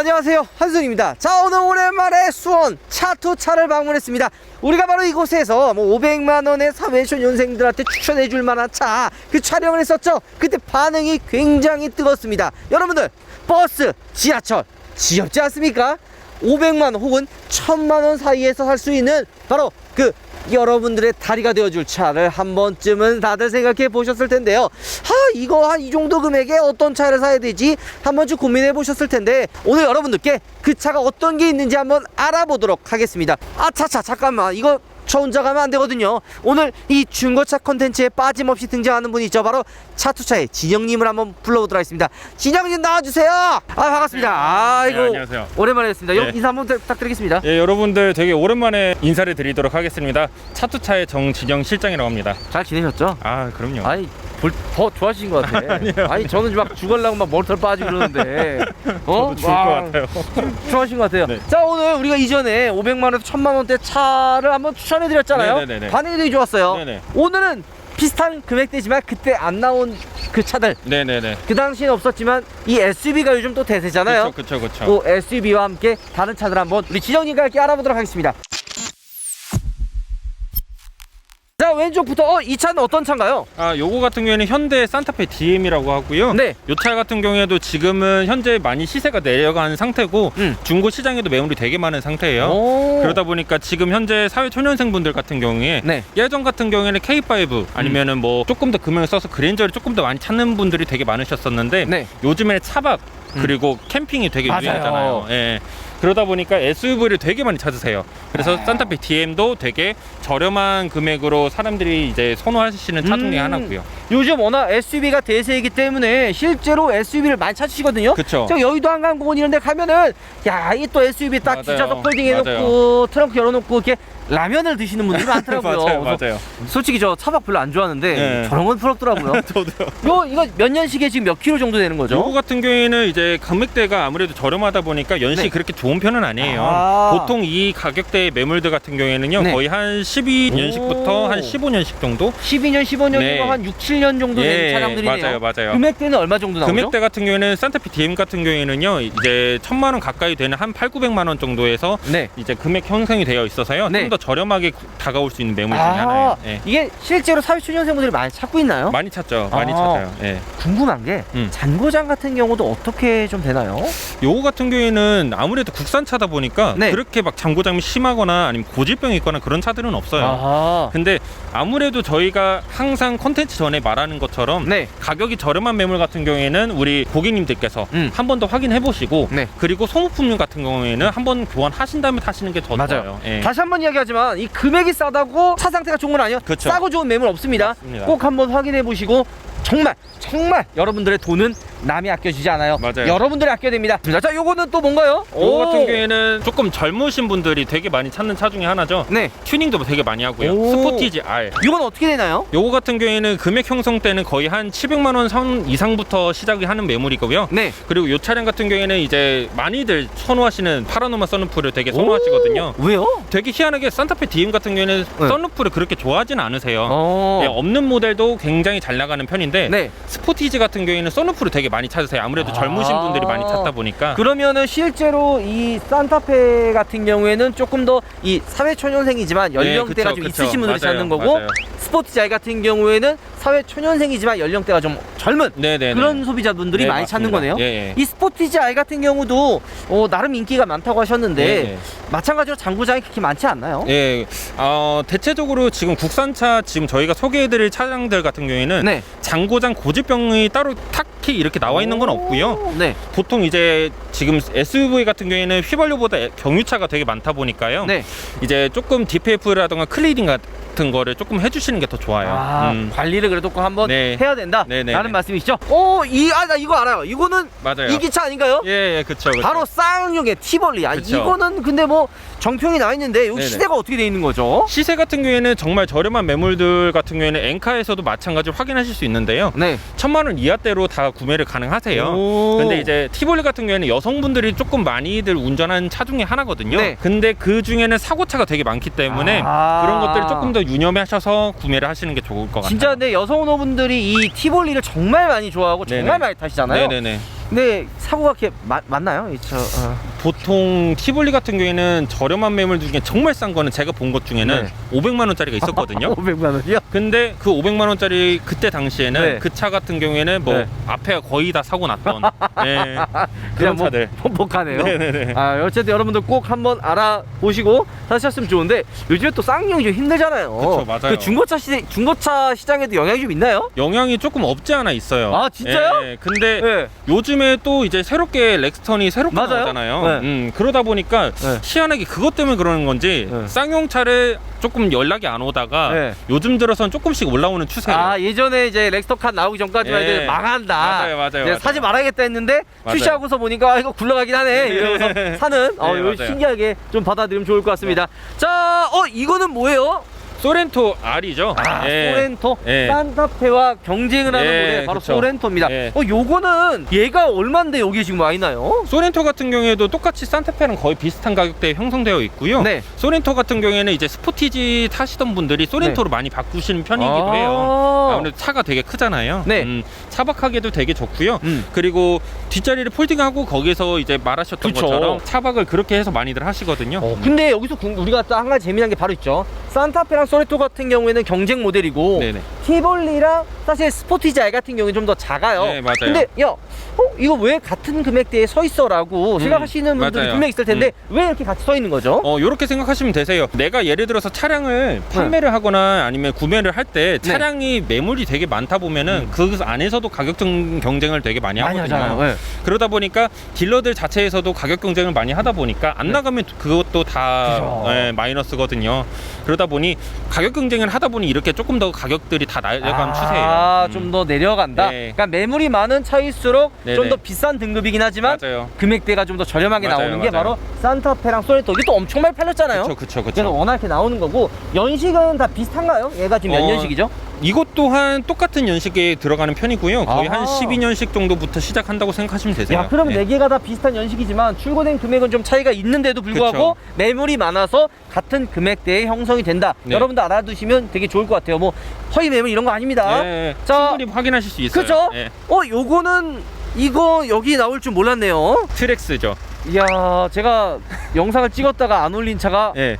안녕하세요, 한순입니다. 자, 오늘 오랜만에 수원 차투차를 방문했습니다. 우리가 바로 이곳에서 500만원의 사회초년생들한테 추천해줄 만한 차, 그 촬영을 했었죠. 그때 반응이 굉장히 뜨겁습니다. 여러분들, 버스, 지하철 지겹지 않습니까? 500만원 혹은 1000만원 사이에서 살 수 있는 바로 그 여러분들의 다리가 되어줄 차를 한 번쯤은 다들 생각해 보셨을 텐데요. 이거 한 이 정도 금액에 어떤 차를 사야 되지? 한 번쯤 고민해 보셨을 텐데, 오늘 여러분들께 그 차가 어떤 게 있는지 한번 알아보도록 하겠습니다. 잠깐만, 이거 저 혼자 가면 안 되거든요. 오늘 이 중고차 컨텐츠에 빠짐없이 등장하는 분이 있죠. 바로 차투차의 진영님을 한번 불러보도록 하겠습니다. 진영님 나와주세요. 반갑습니다. 아이고, 네, 안녕하세요. 오랜만에 뵙습니다. 네. 인사 한번 부탁드리겠습니다. 예, 여러분들 되게 오랜만에 인사를 드리도록 하겠습니다. 차투차의 정진영 실장이라고 합니다. 잘 지내셨죠? 아, 그럼요. 아니, 더 좋아하신 것 같아. 아니, 저는 막 죽으려고 막 머리털 빠지고 그러는데 저도 죽을 것 같아요. 좋아하신 것 같아요. 네. 자, 오늘 우리가 이전에 500만원에서 1000만원대 차를 한번 추천해드렸잖아요. 네네네네. 반응이 되게 좋았어요. 네네. 오늘은 비슷한 금액대지만 그때 안 나온 그 차들, 네네네. 그 당시에는 없었지만 이 SUV가 요즘 또 대세잖아요. 그쵸. 또 SUV와 함께 다른 차들 한번 우리 지정님과 함께 알아보도록 하겠습니다. 자, 왼쪽부터 이 차는 어떤 차인가요? 요거 같은 경우에는 현대 산타페 DM이라고 하고요. 네. 요 차 같은 경우에도 지금은 현재 많이 시세가 내려간 상태고 중고 시장에도 매물이 되게 많은 상태예요. 그러다 보니까 지금 현재 사회 초년생분들 같은 경우에 네. 예전 같은 경우에는 K5 아니면은 뭐 조금 더 금액을 써서 그랜저를 조금 더 많이 찾는 분들이 되게 많으셨었는데 네. 요즘에는 차박 그리고 캠핑이 되게 맞아요. 유행하잖아요. 예. 그러다 보니까 SUV를 되게 많이 찾으세요. 그래서 산타페 DM도 되게 저렴한 금액으로 사람들이 이제 선호하시는 차 중에 하나고요. 요즘 워낙 SUV가 대세이기 때문에 실제로 SUV를 많이 찾으시거든요. 그쵸. 저 여의도 한강공원 이런 데 가면은, 야, 이 또 SUV 딱 맞아요. 뒷좌석 폴딩 해놓고 맞아요. 트렁크 열어놓고 이렇게 라면을 드시는 분들이 많더라고요. 맞아요. 솔직히 저 차박 별로 안 좋아하는데 네. 저런 건 부럽더라고요. 저도요. 이거 몇 년식에 지금 몇 킬로 정도 되는 거죠? 요거 같은 경우에는 이제 금액대가 아무래도 저렴하다 보니까 연식이 네. 그렇게 좋은 편은 아니에요. 보통 이 가격대의 매물들 같은 경우에는요, 네. 거의 한 12년식부터 한 15년식 정도? 12년, 15년이면 네. 한 6, 7년 정도 되는 차량들이네요. 맞아요. 금액대는 얼마 정도 나오죠? 금액대 같은 경우에는 산타페 DM 같은 경우에는요, 이제 1000만 원 가까이 되는 한 8, 900만 원 정도에서 네. 이제 금액 형성이 되어 있어서요. 네. 좀 더 저렴하게 다가올 수 있는 매물 중에 하나예요. 예. 이게 실제로 사회초년생분들이 많이 찾고 있나요? 많이 찾죠. 많이 찾아요. 예. 궁금한 게 잔고장 같은 경우도 어떻게 좀 되나요? 요거 같은 경우에는 아무래도 국산차다 보니까 네. 그렇게 막 잔고장이 심하거나 아니면 고질병이 있거나 그런 차들은 없어요. 근데 아무래도 저희가 항상 콘텐츠 전에 말하는 것처럼 네. 가격이 저렴한 매물 같은 경우에는 우리 고객님들께서 한 번 더 확인해 보시고 네. 그리고 소모품류 같은 경우에는 한 번 교환하신 다음에 타시는 게 더 좋아요. 예. 다시 한번 이야기하지만 이 금액이 싸다고 차 상태가 좋은 건 아니에요. 그쵸. 싸고 좋은 매물 없습니다. 맞습니다. 꼭 한번 확인해 보시고 정말 여러분들의 돈은 남이 아껴주지 않아요. 맞아요. 여러분들이 아껴야 됩니다. 자, 요거는 또 뭔가요? 요거 같은 경우에는 조금 젊으신 분들이 되게 많이 찾는 차 중에 하나죠. 네. 튜닝도 되게 많이 하고요. 오. 스포티지 R. 이건 어떻게 되나요? 요거 같은 경우에는 금액 형성 때는 거의 한 700만 원 선 이상부터 시작이 하는 매물이고요. 네. 그리고 요 차량 같은 경우에는 이제 많이들 선호하시는 파라노마 선루프를 되게 선호하시거든요. 왜요? 되게 희한하게 산타페 DM 같은 경우에는 네. 선루프를 그렇게 좋아하진 않으세요. 예, 없는 모델도 굉장히 잘 나가는 편인데 네. 스포티지 같은 경우에는 선루프를 되게 많이 찾으세요. 아무래도 젊으신 분들이 많이 찾다 보니까. 그러면은 실제로 이 산타페 같은 경우에는 조금 더 이 사회초년생이지만 연령대가 그쵸, 좀 그쵸. 있으신 분들이 맞아요, 찾는 거고, 맞아요. 스포티지 I 같은 경우에는 사회초년생이지만 연령대가 좀 젊은 네네네. 그런 소비자분들이 네, 많이 맞습니다. 찾는 거네요. 예, 예. 이 스포티지 I 같은 경우도 나름 인기가 많다고 하셨는데 네. 마찬가지로 잔고장이 그렇게 많지 않나요? 예, 대체적으로 지금 국산차 지금 저희가 소개해드릴 차량들 같은 경우에는 네. 잔고장 고질병이 따로 딱히 이렇게 나와 있는 건 없고요. 네. 보통 이제 지금 SUV 같은 경우에는 휘발유보다 경유차가 되게 많다 보니까요. 네. 이제 조금 DPF라던가 클리닝 같은 거를 조금 해주시는 게 더 좋아요. 관리를 그래도 꼭 한번 네. 해야 된다. 네네. 라는 말씀이시죠? 나 이거 알아요. 이거는 맞아요. 이기차 아닌가요? 예, 그쵸. 바로 쌍용의 티볼리. 그쵸. 이거는 근데 뭐 정평이 나와 있는데 여기 네네. 시세가 어떻게 돼 있는 거죠? 시세 같은 경우에는 정말 저렴한 매물들 같은 경우에는 엔카에서도 마찬가지로 확인하실 수 있는데요. 네. 1000만 원 이하대로 다 구매를 가능하세요. 근데 이제 티볼리 같은 경우에는 여성분들이 조금 많이들 운전하는 차 중에 하나거든요. 네. 근데 그 중에는 사고차가 되게 많기 때문에 그런 것들을 조금 더 유념하셔서 구매를 하시는 게 좋을 것 같아요. 진짜 근데 여성분들이 이 티볼리를 정말 많이 좋아하고 정말 네네. 많이 타시잖아요. 네네네. 근데 사고가 이렇게 맞나요? 보통 티볼리 같은 경우에는 저렴한 매물 중에 정말 싼 거는 제가 본 것 중에는 네. 500만 원짜리가 있었거든요. 500만 원이요? 근데 그 500만 원짜리 그때 당시에는 네. 그 차 같은 경우에는 뭐 네. 앞에가 거의 다 사고 났던 네, 그냥 그런 차들. 뻑뻑하네요. 네네네. 어쨌든 여러분들 꼭 한번 알아보시고 사셨으면 좋은데 요즘에 또 쌍용이 좀 힘들잖아요. 그쵸, 맞아요. 그 중고차 시장에도 영향이 좀 있나요? 영향이 조금 없지 않아 있어요. 아, 진짜요? 예, 근데 네. 요즘에 또 이제 새롭게 렉스턴이 새롭게 맞아요. 나오잖아요. 네. 그러다 보니까 네. 희한하게 그것 때문에 그러는 건지 네. 쌍용차를 조금 연락이 안 오다가 네. 요즘 들어서는 조금씩 올라오는 추세예요. 예전에 이제 렉스터칸 나오기 전까지만 해도 예. 망한다. 맞아요. 이제 사지 말아야겠다 했는데 맞아요. 출시하고서 보니까 이거 굴러가긴 하네. 이러면서 사는 네, 맞아요. 신기하게 좀 받아들이면 좋을 것 같습니다. 자, 이거는 뭐예요? 소렌토 R이죠. 예. 소렌토 예. 산타페와 경쟁을 하는 예, 모델 바로 그쵸. 소렌토입니다. 예. 요거는 얘가 얼마인데 여기 지금 와 있나요? 소렌토 같은 경우에도 똑같이 산타페랑 거의 비슷한 가격대에 형성되어 있고요. 네. 소렌토 같은 경우에는 이제 스포티지 타시던 분들이 소렌토로 많이 바꾸시는 편이기도 해요. 아무래도 차가 되게 크잖아요. 네. 차박하기도 되게 좋고요. 음. 그리고 뒷자리를 폴딩하고 거기서 이제 말하셨던 그쵸. 것처럼 차박을 그렇게 해서 많이들 하시거든요. 근데 여기서 우리가 또 한 가지 재미난 게 바로 있죠. 산타페랑 소렌토 같은 경우에는 경쟁 모델이고 네네. 티볼리랑 사실 스포티지 R 같은 경우는 좀 더 작아요. 네, 맞아요. 근데 이거 왜 같은 금액대에 서 있어라고 생각하시는 분들이 맞아요. 분명히 있을 텐데 왜 이렇게 같이 서 있는 거죠? 요렇게 생각하시면 되세요. 내가 예를 들어서 차량을 판매를 하거나 아니면 구매를 할 때 네. 차량이 매물이 되게 많다 보면은 그 안에서도 가격 경쟁을 되게 많이 하거든요. 하잖아요. 네. 그러다 보니까 딜러들 자체에서도 가격 경쟁을 많이 하다 보니까 안 나가면 그것도 다 그죠. 마이너스거든요. 그러다 보니 가격 경쟁을 하다 보니 이렇게 조금 더 가격들이 다 내려가는 추세예요. 좀 더 내려간다. 네. 그러니까 매물이 많은 차일수록 네네. 좀 더 비싼 등급이긴 하지만 맞아요. 금액대가 좀 더 저렴하게 맞아요, 나오는 게 맞아요. 바로 산타페랑 소렌토. 이게 또 엄청 많이 팔렸잖아요. 그쵸. 그래서 워낙 이렇게 나오는 거고 연식은 다 비슷한가요? 얘가 지금 몇 년식이죠? 이것 또한 똑같은 연식에 들어가는 편이고요. 거의 아하. 한 12년식 정도부터 시작한다고 생각하시면 되세요. 야, 그럼 네. 네 개가 다 비슷한 연식이지만 출고된 금액은 좀 차이가 있는데도 불구하고 그쵸. 매물이 많아서 같은 금액대에 형성이 된다. 네. 여러분들 알아두시면 되게 좋을 것 같아요. 뭐 허위 매물 이런 거 아닙니다. 네, 자, 충분히 확인하실 수 있어요. 그죠? 네. 요거는 이거 여기 나올 줄 몰랐네요. 트렉스죠. 이야, 제가 영상을 찍었다가 안 올린 차가 네.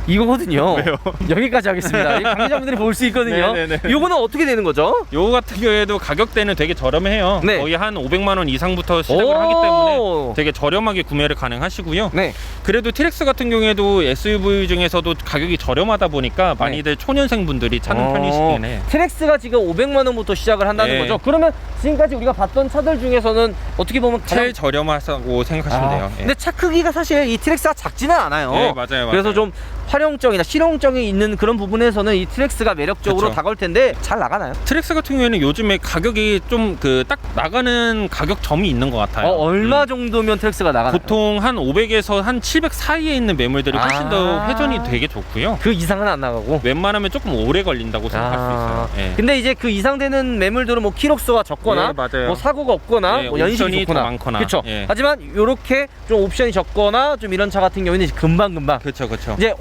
이거거든요. 왜요? 여기까지 하겠습니다. 이 관계자분들이 볼 수 있거든요. 네네네. 요거는 어떻게 되는 거죠? 요거 같은 경우에도 가격대는 되게 저렴해요. 네. 거의 한 500만 원 이상부터 시작을 오. 하기 때문에 되게 저렴하게 구매를 가능하시고요. 네. 그래도 트렉스 같은 경우에도 SUV 중에서도 가격이 저렴하다 보니까 많이들 초년생 분들이 찾는 편이시긴 해. 트렉스가 지금 500만 원부터 시작을 한다는 네. 거죠. 그러면 지금까지 우리가 봤던 차들 중에서는 어떻게 보면 제일 저렴하다고 생각하시면 돼요. 예. 근데 차 크기가 사실 이 트렉스가 작지는 않아요. 네, 맞아요. 그래서 좀 활용적이나 실용적이 있는 그런 부분에서는 이 트렉스가 매력적으로 그쵸. 다가올 텐데 잘 나가나요? 트렉스 같은 경우에는 요즘에 가격이 좀 그 딱 나가는 가격점이 있는 것 같아요. 얼마 정도면 트렉스가 나가나요? 보통 한 500에서 한 700 사이에 있는 매물들이 훨씬 더 회전이 되게 좋고요. 그 이상은 안 나가고. 웬만하면 조금 오래 걸린다고 생각할 수 있어요. 예. 근데 이제 그 이상 되는 매물들은 뭐 키로수가 적거나 예, 맞아요. 뭐 사고가 없거나 예, 뭐 연식이 옵션이 좋거나 더 많거나. 그렇죠. 예. 하지만 요렇게 좀 옵션이 적거나 좀 이런 차 같은 경우에는 이제 금방 그렇죠. 이제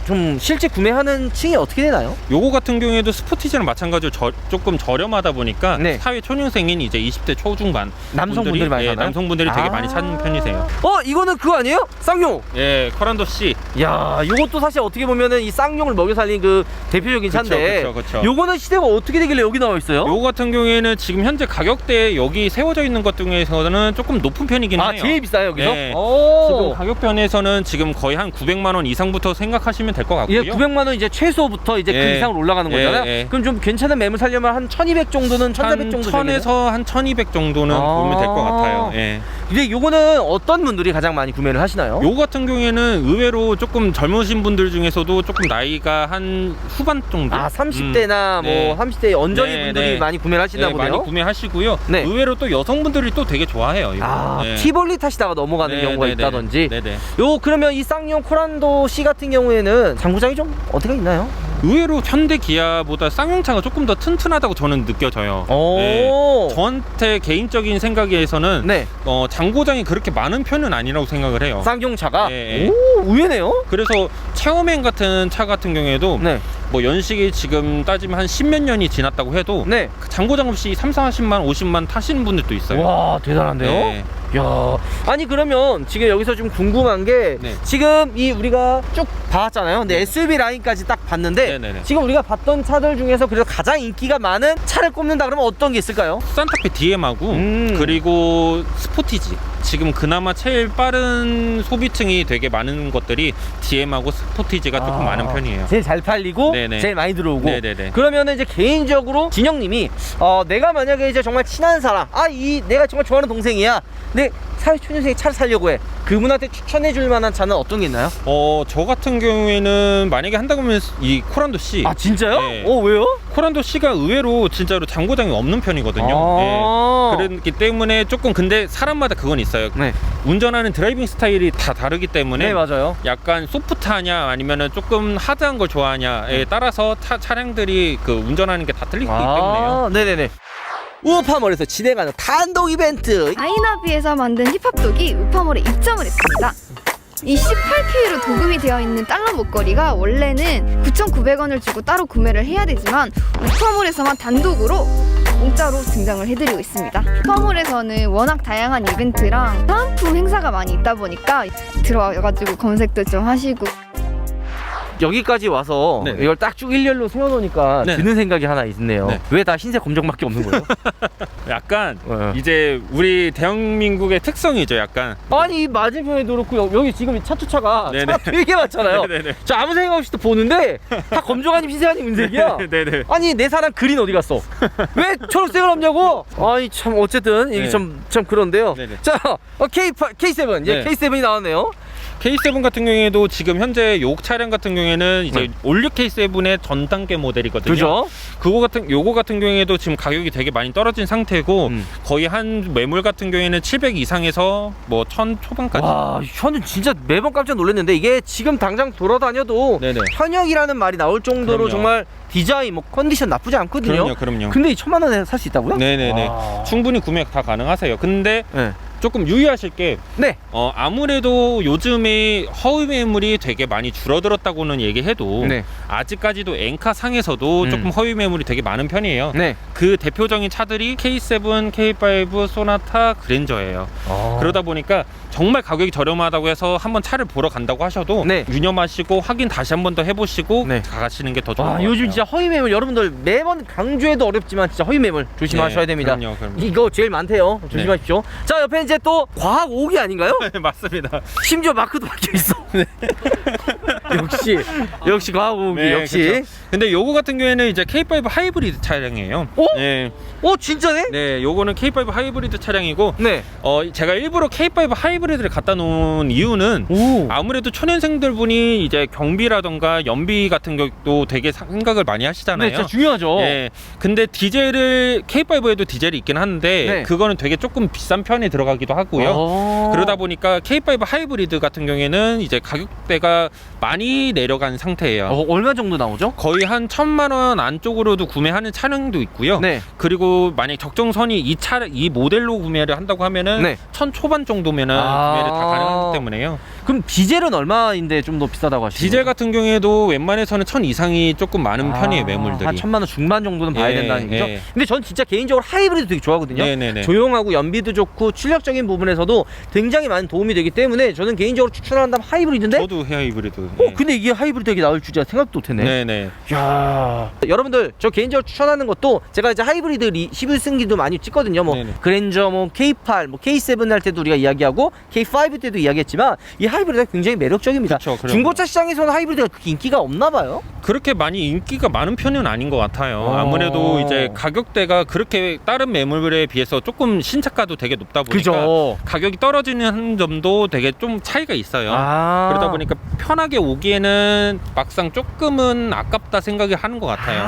좀 실제 구매하는 층이 어떻게 되나요? 요거 같은 경우에도 스포티지랑 마찬가지로 조금 저렴하다 보니까 네. 사회 초년생인 이제 20대 초중반 남성분들이 많이 사나요? 남성분들이 되게 많이 찾는 편이세요. 이거는 그거 아니에요? 쌍용. 예, 커란도 C. 야, 요것도 사실 어떻게 보면은 이 쌍용을 먹여 살린 그 대표적인 차인데. 그쵸. 요거는 시대가 어떻게 되길래 여기 나와 있어요? 요거 같은 경우에는 지금 현재 가격대 여기 세워져 있는 것 중에서는 조금 높은 편이긴 해요. 제일 비싸요 여기서? 네. 지금 가격변에서는 지금 거의 한 900만 원 이상부터 생각하시면 될 것 같고요. 예, 900만 원 이제 최소부터 이제 그 예. 이상으로 올라가는 거잖아요. 예. 그럼 좀 괜찮은 매물 살려면 한 1200 정도는 1400 정도 되겠네요. 1000에서 한 1200 정도는 보면 될 것 같아요. 예. 근데 요거는 어떤 분들이 가장 많이 구매를 하시나요? 요거 같은 경우에는 의외로 조금 젊으신 분들 중에서도 조금 나이가 한 후반 정도. 30대나 네. 뭐 30대 언저리 네, 분들이 네. 많이 구매를 하시나 네, 보네요. 많이 구매하시고요. 네. 의외로 또 여성분들이 또 되게 좋아해요. 이거. 네. 티볼리 타시다가 넘어가는 네, 경우가 네, 네. 있다든지. 네네. 그러면 이 쌍용 코란도 C 같은 경우에는 장구장이 좀 어떻게 있나요? 의외로 현대 기아보다 쌍용차가 조금 더 튼튼하다고 저는 느껴져요. 오. 저한테 개인적인 생각에서는 네. 장고장이 그렇게 많은 편은 아니라고 생각을 해요. 쌍용차가? 예, 예. 오, 의외네요. 그래서 체어맨 같은 차 같은 경우에도 네. 뭐 연식이 지금 따지면 한 10몇 년이 지났다고 해도 네. 장고장 없이 3, 40만, 50만 타시는 분들도 있어요. 와, 대단한데요? 네. 야, 아니 그러면 지금 여기서 좀 궁금한 게 네. 지금 이 우리가 쭉 봐왔잖아요. 근데 SUV 라인까지 딱 봤는데 네네네. 지금 우리가 봤던 차들 중에서 그래도 가장 인기가 많은 차를 꼽는다 그러면 어떤 게 있을까요? 산타페 DM하고 그리고 스포티지. 지금 그나마 제일 빠른 소비층이 되게 많은 것들이 DM하고 스포티지가 조금 많은 편이에요. 제일 잘 팔리고 네네. 제일 많이 들어오고. 네네네. 그러면은 이제 개인적으로 진영님이 내가 만약에 이제 정말 친한 사람, 내가 정말 좋아하는 동생이야. 근데 사회초년생이 차를 사려고 해. 그분한테 추천해줄 만한 차는 어떤 게 있나요? 저 같은 경우에는 만약에 한다고 하면 이 코란도 C. 아 진짜요? 네. 왜요? 코란도 C가 의외로 진짜로 장고장이 없는 편이거든요. 그렇기 때문에 조금 근데 사람마다 그건 있어요. 네. 운전하는 드라이빙 스타일이 다 다르기 때문에 네, 맞아요. 약간 소프트하냐 아니면은 조금 하드한 걸 좋아하냐에 따라서 차량들이 그 운전하는 게 다 틀리기 때문에요. 네네네. 우파몰에서 진행하는 단독 이벤트. 아이나비에서 만든 힙합독이 우파몰에 입점을 했습니다. 이 18K로 도금이 되어 있는 달러 목걸이가 원래는 9,900원을 주고 따로 구매를 해야 되지만 우파몰에서만 단독으로 공짜로 등장을 해드리고 있습니다. 우파몰에서는 워낙 다양한 이벤트랑 사은품 행사가 많이 있다 보니까 들어와가지고 검색도 좀 하시고. 여기까지 와서 네. 이걸 딱 쭉 일렬로 세워놓으니까 네. 드는 생각이 하나 있네요. 네. 왜 다 흰색 검정밖에 없는 거예요? 약간 네. 이제 우리 대한민국의 특성이죠. 약간 아니 이 맞은편에도 그렇고 여기 지금 차투차가 네네. 차가 되게 많잖아요. 네네네. 저 아무 생각 없이 또 보는데 다 검정 아님 흰색 아님 은색이야. 네네. 아니 내 사람 그린 어디 갔어? 왜 초록색을 없냐고? 아니 참 어쨌든 이게 네. 좀 그런데요. 네네. 자 K7 이제 네. K7이 나왔네요. K7 같은 경우에도 지금 현재 요 차량 같은 경우에는 이제 네. 올류 K7의 전 단계 모델이거든요. 그죠? 요거 같은 경우에도 지금 가격이 되게 많이 떨어진 상태고 거의 한 매물 같은 경우에는 700 이상에서 뭐 1000 초반까지. 와, 저는 진짜 매번 깜짝 놀랐는데 이게 지금 당장 돌아다녀도 네네. 현역이라는 말이 나올 정도로 그럼요. 정말 디자인 뭐 컨디션 나쁘지 않거든요. 그럼요. 근데 이 1,000만 원에 살 수 있다고요? 네네네. 와. 충분히 구매 다 가능하세요. 근데 네. 조금 유의하실 게 네. 아무래도 요즘에 허위 매물이 되게 많이 줄어들었다고는 얘기해도 네. 아직까지도 엔카 상에서도 조금 허위 매물이 되게 많은 편이에요. 네. 그 대표적인 차들이 K7, K5, 소나타, 그랜저예요. 그러다 보니까 정말 가격이 저렴하다고 해서 한번 차를 보러 간다고 하셔도 네. 유념하시고 확인 다시 한 번 더 해보시고 네. 가시는 게 더 좋을 것 와, 같아요. 요즘 진짜 허위 매물 여러분들 매번 강조해도 어렵지만 진짜 허위 매물 조심하셔야 네, 됩니다. 그럼요. 이거 제일 많대요. 조심하십시오. 자, 옆에 이제 또 과학 5기 아닌가요? 네, 맞습니다. 심지어 마크도 박혀 있어. 역시 과학 5기 네, 역시. 그쵸. 근데 요거 같은 경우에는 이제 K5 하이브리드 차량이에요. 네. 진짜네? 네, 요거는 K5 하이브리드 차량이고 네. 제가 일부러 K5 하이브리드를 갖다 놓은 이유는 아무래도 초년생들 분이 이제 경비라던가 연비 같은 것도 되게 생각을 많이 하시잖아요. 네, 진짜 중요하죠. 예. 근데 디젤을 K5에도 디젤이 있긴 한데 네. 그거는 되게 조금 비싼 편에 들어가기도 하고요. 그러다 보니까 K5 하이브리드 같은 경우에는 이제 가격대가 많이 내려간 상태예요. 얼마 정도 나오죠? 거의 한 1,000만 원 안쪽으로도 구매하는 차량도 있고요. 네. 그리고 만약 적정선이 이 모델로 구매를 한다고 하면은 네. 1,000 초반 정도면은 구매를 다 가능하기 때문에요. 그럼 디젤은 얼마인데 좀 더 비싸다고 하시죠? 디젤 같은 경우에도 웬만해서는 1,000 이상이 조금 많은 편이에요, 매물들이. 한 1,000만 원 중반 정도는 봐야 예, 된다는 얘기죠. 예. 근데 전 진짜 개인적으로 하이브리드 되게 좋아하거든요. 네네네. 조용하고 연비도 좋고 출력적인 부분에서도 굉장히 많은 도움이 되기 때문에 저는 개인적으로 추천한다면 하이브리드인데. 저도 하이브리드. 근데 이게 하이브리드가 나올 줄 제가 생각도 못했네. 네네. 야, 여러분들 저 개인적으로 추천하는 것도 제가 이제 하이브리드 리뷰 승기도 많이 찍거든요. 뭐 네네. 그랜저, 뭐 K8, 뭐 K7 할 때도 우리가 이야기하고 K5 때도 이야기했지만 이 하이브리드가 굉장히 매력적입니다. 그쵸, 그럼요. 중고차 시장에서는 하이브리드가 그렇게 인기가 없나 봐요. 그렇게 많이 인기가 많은 편은 아닌 것 같아요. 아무래도 이제 가격대가 그렇게 다른 매물에 비해서 조금 신차가도 되게 높다 보니까 그죠. 가격이 떨어지는 점도 되게 좀 차이가 있어요. 그러다 보니까 편하게 오기에는 막상 조금은 아깝다 생각을 하는 것 같아요.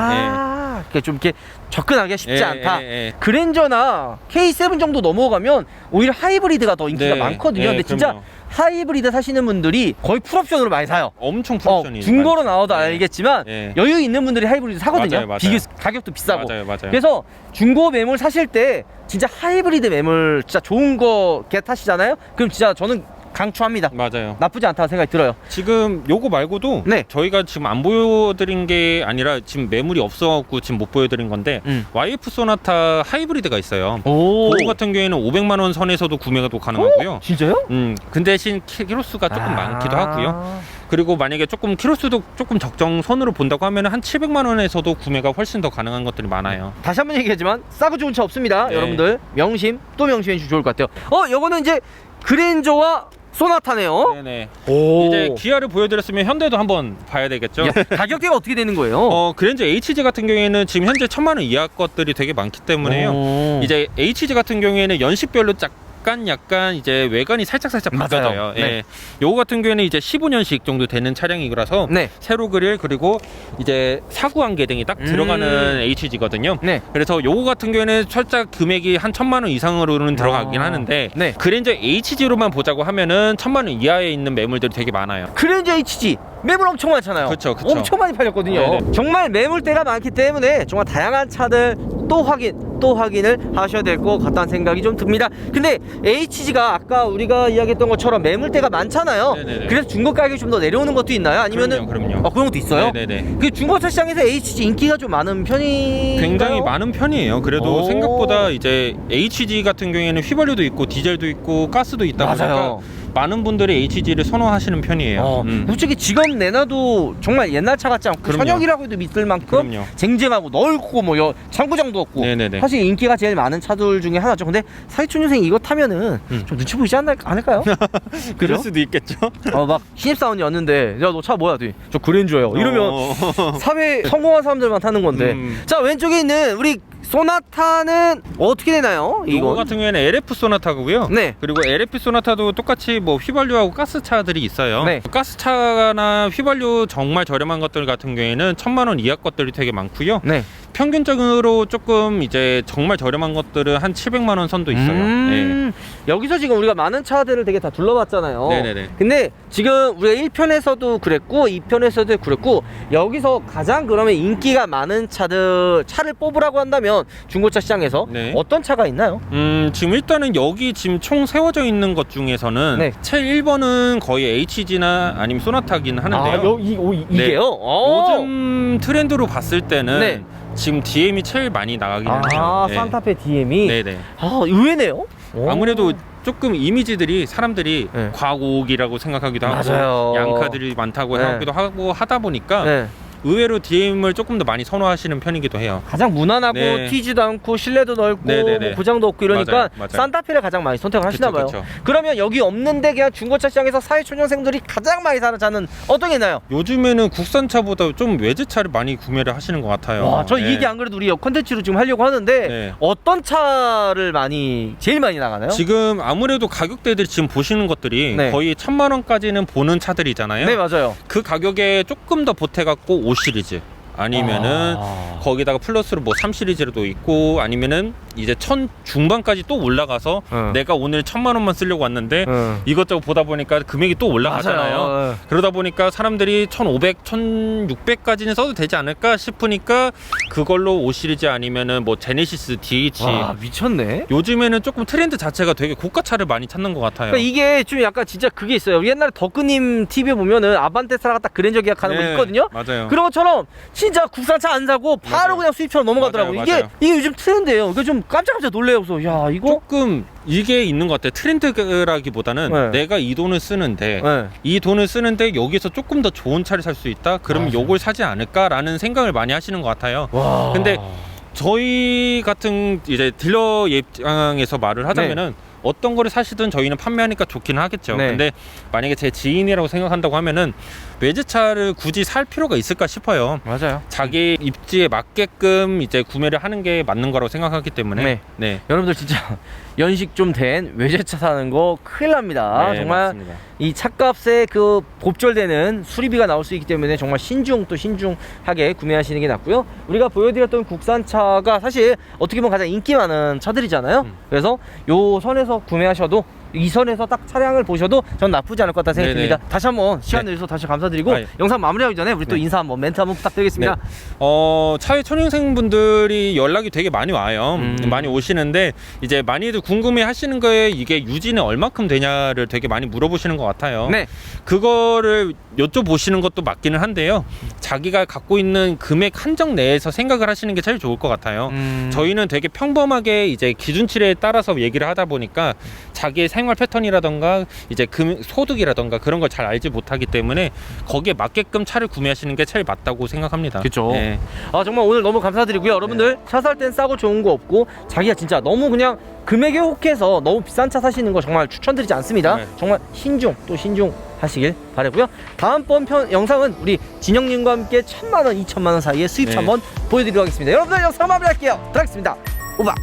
그러니까 좀 이렇게 접근하기가 쉽지 예, 않다. 예, 예. 그랜저나 K7 정도 넘어가면 오히려 하이브리드가 더 인기가 네, 많거든요. 네, 근데 진짜 그럼요. 하이브리드 사시는 분들이 거의 풀옵션으로 많이 사요. 엄청 풀옵션이 중고로 많죠. 나와도 네. 알겠지만 예. 여유 있는 분들이 하이브리드 사거든요. 맞아요. 가격도 비싸고. 맞아요. 그래서 중고 매물 사실 때 진짜 하이브리드 매물 진짜 좋은 거 개 타시잖아요. 그럼 진짜 저는 강추합니다. 맞아요. 나쁘지 않다고 생각이 들어요. 지금 요거 말고도 네. 저희가 지금 안 보여드린 게 아니라 지금 매물이 없어갖고 지금 못 보여드린 건데 YF 소나타 하이브리드가 있어요. 오. 그거 같은 경우에는 500만 원 선에서도 구매가 또 가능하고요. 진짜요? 그 대신 키로수가 조금 많기도 하고요. 그리고 만약에 조금 키로수도 조금 적정선으로 본다고 하면 한 700만 원에서도 구매가 훨씬 더 가능한 것들이 많아요. 다시 한번 얘기하지만 싸고 좋은 차 없습니다. 네. 여러분들 명심 또 명심해 주시면 좋을 것 같아요. 요거는 이제 그랜저와 소나타네요. 네네. 오. 이제 기아를 보여드렸으면 현대도 한번 봐야 되겠죠. 야, 가격대가 어떻게 되는 거예요? 그랜저 HG 같은 경우에는 지금 현재 1000만 원 이하 것들이 되게 많기 때문에요. 오. 이제 HG 같은 경우에는 연식별로 약간 이제 외관이 살짝 바뀌어져요. 네. 예. 요거 같은 경우에는 이제 15년식 정도 되는 차량이라서 네. 세로 그릴 그리고 이제 사구 안개등이 딱 들어가는 HG거든요. 네. 그래서 요거 같은 경우에는 살짝 금액이 한 1000만 원 이상으로는 들어가긴 하는데 네. 그랜저 HG로만 보자고 하면은 1000만 원 이하에 있는 매물들이 되게 많아요. 그랜저 HG 매물 엄청 많잖아요. 그쵸. 엄청 많이 팔렸거든요. 네네. 정말 매물대가 많기 때문에 정말 다양한 차들 또 확인을 하셔야 될 것 같다는 생각이 좀 듭니다. 근데 HG가 아까 우리가 이야기했던 것처럼 매물대가 많잖아요. 네네네. 그래서 중고 가격이 좀 더 내려오는 것도 있나요? 아니면은 그럼요. 그런 것도 있어요? 네네네. 그 중고차 시장에서 HG 인기가 좀 많은 편이 굉장히 많은 편이에요. 그래도 오. 생각보다 이제 HG 같은 경우에는 휘발유도 있고 디젤도 있고 가스도 있다 보니까 맞아요. 많은 분들이 HG를 선호하시는 편이에요. 솔직히 지금 내놔도 정말 옛날 차 같지 않고 그럼요. 현역이라고 해도 믿을 만큼 그럼요. 쟁쟁하고 넓고 뭐 장구장도 없고 네네네. 사실 인기가 제일 많은 차들 중에 하나죠. 근데 사회초년생 이거 타면은 좀 눈치 보이지 않을까요? 그럴 수도 있겠죠. 막 신입사원이었는데 야 너 차 뭐야? 저 그랜저예요. 이러면 사회 성공한 사람들만 타는 건데. 자 왼쪽에 있는 우리 소나타는 어떻게 되나요? 이거 같은 경우에는 LF 소나타고요. 네. 그리고 LF 소나타도 똑같이 뭐 휘발유하고 가스차들이 있어요. 네. 가스차나 휘발유 정말 저렴한 것들 같은 경우에는 1000만 원 이하 것들이 되게 많고요. 네. 평균적으로 조금 이제 정말 저렴한 것들은 한 700만 원 선도 있어요. 네. 여기서 지금 우리가 많은 차들을 되게 다 둘러봤잖아요. 네네네. 근데 지금 우리가 1편에서도 그랬고 2편에서도 그랬고 여기서 가장 그러면 인기가 많은 차를 뽑으라고 한다면 중고차 시장에서 네. 어떤 차가 있나요? 지금 일단은 여기 지금 총 세워져 있는 것 중에서는 네. 제일 1번은 거의 HG나 아니면 소나타긴 하는데요. 이게요? 요즘 트렌드로 봤을 때는 네. 지금 DM이 제일 많이 나가긴 해요. 네. 산타페 DM이 네네. 의외네요. 아무래도 조금 이미지들이 사람들이 네. 과곡이라고 생각하기도 하고 맞아요. 양카들이 많다고 네. 하기도 하고 하다 보니까 네. 의외로 DM을 조금 더 많이 선호하시는 편이기도 해요. 가장 무난하고 네. 튀지도 않고 실내도 넓고 네네네. 뭐 고장도 없고 이러니까 맞아요. 산타페를 가장 많이 선택을 하시나 봐요. 그쵸. 그러면 여기 없는데 그냥 중고차 시장에서 사회초년생들이 가장 많이 사는 차는 어떤 게 있나요? 요즘에는 국산차보다 좀 외제차를 많이 구매를 하시는 것 같아요. 와, 저 이 네. 얘기 안 그래도 우리 컨텐츠로 지금 하려고 하는데 네. 어떤 차를 제일 많이 나가나요? 지금 아무래도 가격대들이 지금 보시는 것들이 네. 거의 1000만 원까지는 보는 차들이잖아요. 네, 맞아요. 그 가격에 조금 더 보태갖고 5 시리즈 아니면은 거기다가 플러스로 뭐 3 시리즈로도 있고 아니면은 이제 1000 중반까지 또 올라가서 내가 오늘 1000만 원만 쓰려고 왔는데 이것저것 보다 보니까 금액이 또 올라가잖아요. 맞아요. 그러다 보니까 사람들이 1500, 1600까지는 써도 되지 않을까 싶으니까 그걸로 5 시리즈 아니면은 뭐 제네시스 DH 와, 미쳤네. 요즘에는 조금 트렌드 자체가 되게 고가차를 많이 찾는 것 같아요. 그러니까 이게 좀 약간 진짜 그게 있어요. 옛날에 덕크님 TV에 보면은 아반떼스라가 딱 그랜저 계약하는 거 네, 있거든요. 맞아요. 그런 것처럼 진짜 국산차 안 사고 바로 맞아요. 그냥 수입차로 넘어가더라고요. 맞아요. 이게 요즘 트렌드예요. 이거 좀 깜짝깜짝 놀래요. 그래서 야 이거 조금 이게 있는 것 같아요. 트렌드라기보다는 네. 내가 이 돈을 쓰는데 네. 이 돈을 쓰는데 여기서 조금 더 좋은 차를 살 수 있다? 그럼 요걸 사지 않을까라는 생각을 많이 하시는 것 같아요. 와. 근데 저희 같은 이제 딜러 입장에서 말을 하자면은 어떤 거를 사시든 저희는 판매하니까 좋기는 하겠죠. 네. 근데 만약에 제 지인이라고 생각한다고 하면은 외제차를 굳이 살 필요가 있을까 싶어요. 맞아요. 자기 입지에 맞게끔 이제 구매를 하는 게 맞는 거라고 생각하기 때문에 네. 여러분들 진짜 연식 좀 된 외제차 사는 거 큰일 납니다. 네, 정말 맞습니다. 이 차값에 그 곱절되는 수리비가 나올 수 있기 때문에 정말 신중하게 구매하시는 게 낫고요. 우리가 보여드렸던 국산차가 사실 어떻게 보면 가장 인기 많은 차들이잖아요. 그래서 요 선에서 구매하셔도 이 선에서 딱 차량을 보셔도 전 나쁘지 않을 것 같다 생각이 네네. 듭니다. 다시 한번 시간 네. 내주셔서 다시 감사드리고 아, 예. 영상 마무리하기 전에 우리 또 네. 인사 한번 멘트 한번 부탁드리겠습니다. 차회 초년생분들이 연락이 되게 많이 와요. 많이 오시는데 이제 많이들 궁금해 하시는 거에 이게 유지는 얼마큼 되냐를 되게 많이 물어보시는 것 같아요. 네. 그거를 여쭤보시는 것도 맞기는 한데요. 자기가 갖고 있는 금액 한정 내에서 생각을 하시는 게 제일 좋을 것 같아요. 저희는 되게 평범하게 이제 기준치에 따라서 얘기를 하다 보니까 자기의 생활 패턴이라던가 이제 소득이라던가 그런 걸 잘 알지 못하기 때문에 거기에 맞게끔 차를 구매하시는 게 제일 맞다고 생각합니다. 그쵸. 네. 정말 오늘 너무 감사드리고요. 여러분들 차 살 땐 싸고 좋은 거 없고 자기가 진짜 너무 그냥 금액에 혹해서 너무 비싼 차 사시는 거 정말 추천드리지 않습니다. 네. 정말 신중 하시길 바라고요. 다음번 영상은 우리 진영님과 함께 1,000만 원, 2,000만 원 사이의 수입차 네. 한번 보여드리도록 하겠습니다. 여러분들 영상 마무리할게요. 들어가겠습니다. 오바.